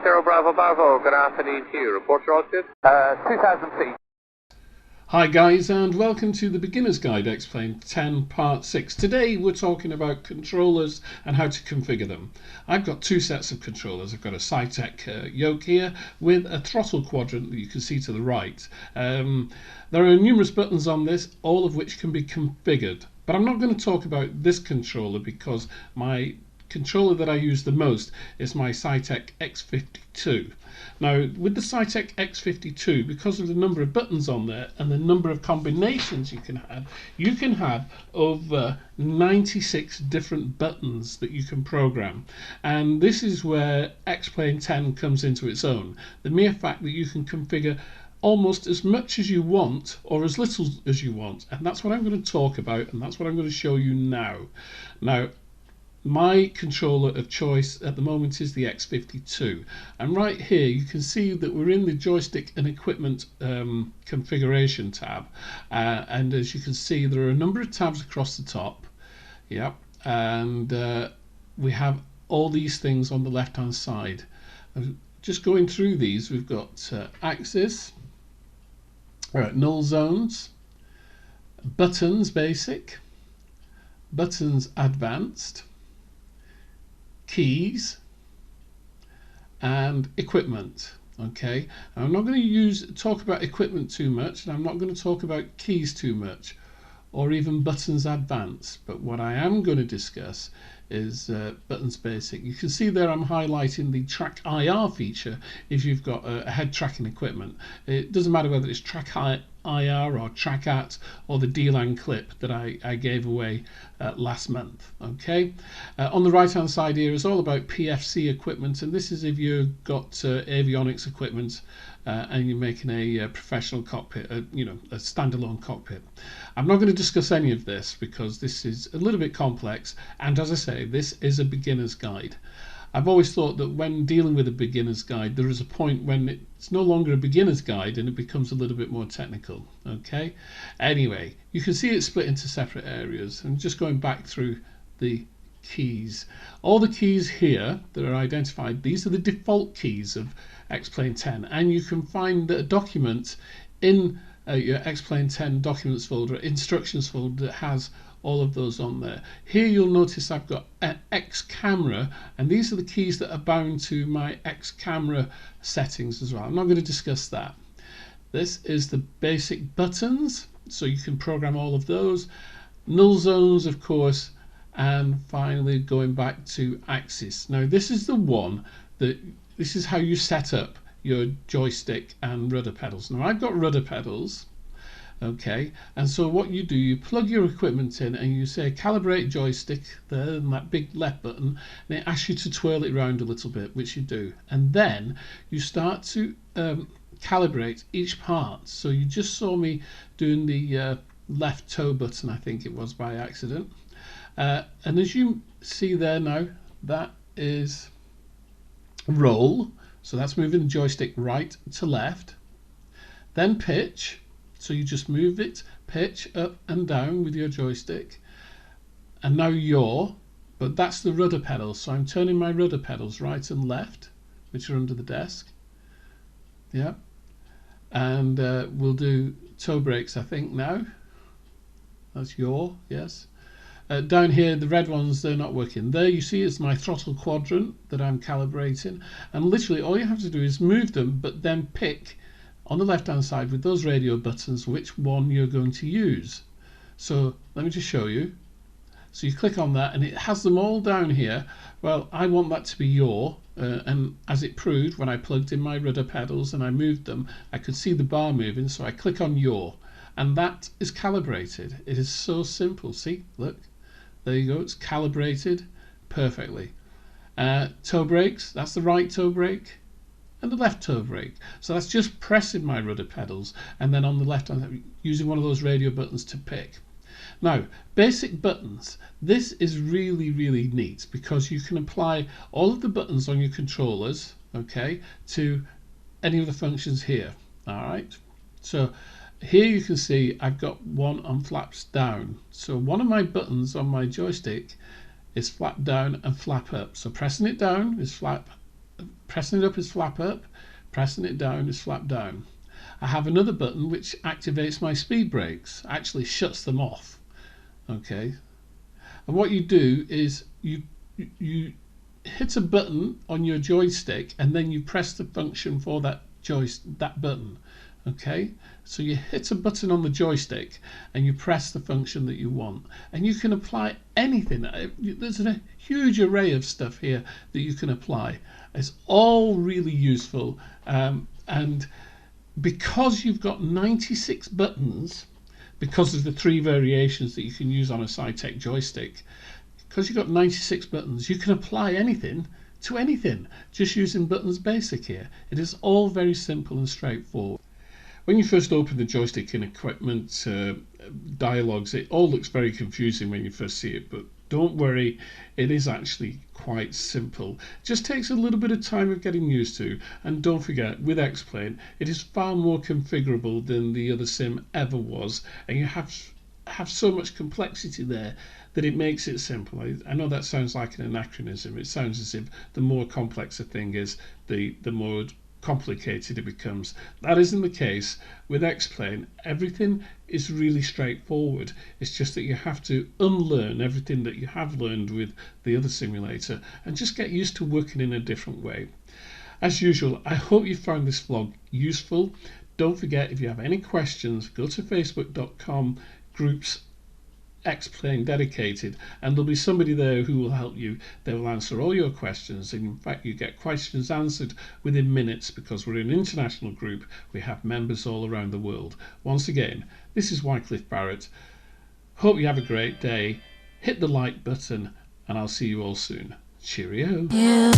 Zero Bravo Bravo, good afternoon to you. Report your altitude? 2,000 feet. Hi guys, and welcome to the Beginner's Guide Xplane 10 Part 6. Today we're talking about controllers and how to configure them. I've got two sets of controllers. I've got a Cytec yoke here with a throttle quadrant that you can see to the right. There are numerous buttons on this, all of which can be configured. But I'm not going to talk about this controller because my controller that I use the most is my Cytec X52. Now with the Cytec X52, because of the number of buttons on there and the number of combinations you can have over 96 different buttons that you can program, and this is where Xplane 10 comes into its own. The mere fact that you can configure almost as much as you want or as little as you want, and that's what I'm going to talk about, and that's what I'm going to show you now. My controller of choice at the moment is the X52, and right here you can see that we're in the joystick and equipment configuration tab, and as you can see there are a number of tabs across the top, and we have all these things on the left hand side. Just going through these, we've got axis, null zones, buttons basic, buttons advanced, keys, and equipment. Okay, I'm not going to talk about equipment too much, and I'm not going to talk about keys too much, or even buttons advanced. But what I am going to discuss is buttons basic. You can see there I'm highlighting the track IR feature if you've got a head tracking equipment. It doesn't matter whether it's track IR or track at or the DLAN clip that I gave away last month. Okay, on the right hand side here is all about PFC equipment, and this is if you've got avionics equipment and you're making a professional cockpit, a standalone cockpit. I'm not going to discuss any of this because this is a little bit complex, and as I say, this is a beginner's guide. I've always thought that when dealing with a beginner's guide, there is a point when it's no longer a beginner's guide and it becomes a little bit more technical. Okay, anyway, you can see it's split into separate areas, and just going back through the keys, all the keys here that are identified, these are the default keys of Xplane 10, and you can find a document in your Xplane 10 documents folder, instructions folder, that has all of those on there. Here you'll notice I've got an X camera, and these are the keys that are bound to my X camera settings as well. I'm not going to discuss that. This is the basic buttons, so you can program all of those. Null zones, of course, and finally going back to axis. Now this is the one that, this is how you set up your joystick and rudder pedals. Now I've got rudder pedals, okay, and so what you do, you plug your equipment in and you say calibrate joystick there, and that big left button, and it asks you to twirl it around a little bit, which you do, and then you start to calibrate each part. So you just saw me doing the left toe button, I think it was, by accident, and as you see there now, that is roll, so that's moving the joystick right to left. Then pitch, so you just move it, pitch up and down with your joystick. And now yaw, but that's the rudder pedals, so I'm turning my rudder pedals right and left, which are under the desk. Yeah, and we'll do toe brakes, I think, now. That's yaw, yes. Down here, the red ones, they're not working. There you see is my throttle quadrant that I'm calibrating, and literally all you have to do is move them, but then pick on the left hand side with those radio buttons which one you're going to use. So let me just show you. So you click on that and it has them all down here. Well, I want that to be yaw, and as it proved, when I plugged in my rudder pedals and I moved them, I could see the bar moving, so I click on yaw, and that is calibrated. It is so simple. See, look, there you go, it's calibrated perfectly. Toe brakes, that's the right toe brake and the left toe brake. So that's just pressing my rudder pedals, and then on the left hand using one of those radio buttons to pick. Now, basic buttons, this is really, really neat because you can apply all of the buttons on your controllers, okay, to any of the functions here. All right, so here you can see I've got one on flaps down. So one of my buttons on my joystick is flap down and flap up. So pressing it down is flap, Pressing it up is flap up, pressing it down is flap down. I have another button which activates my speed brakes, actually shuts them off. Okay, and what you do is you hit a button on your joystick and then you press the function for that button. Okay, so you hit a button on the joystick and you press the function that you want, and you can apply anything. There's a huge array of stuff here that you can apply. It's all really useful, and because you've got 96 buttons, because of the 3 variations that you can use on a Cytec joystick, because you've got 96 buttons, you can apply anything to anything just using buttons basic here. It is all very simple and straightforward. When you first open the joystick in equipment dialogues, it all looks very confusing when you first see it, but don't worry, it is actually quite simple. It just takes a little bit of time of getting used to, and don't forget, with Xplane, it is far more configurable than the other sim ever was, and you have so much complexity there that it makes it simple. I know that sounds like an anachronism. It sounds as if the more complex a thing is, the more complicated it becomes. That isn't the case with Xplane. Everything is really straightforward. It's just that you have to unlearn everything that you have learned with the other simulator and just get used to working in a different way. As usual, I hope you found this vlog useful. Don't forget, if you have any questions, go to facebook.com groups Xplane dedicated, and there'll be somebody there who will help you. They will answer all your questions, and in fact you get questions answered within minutes, because we're an international group. We have members all around the world. Once again, this is Wycliffe Barrett. Hope you have a great day. Hit the like button and I'll see you all soon. Cheerio. Yeah.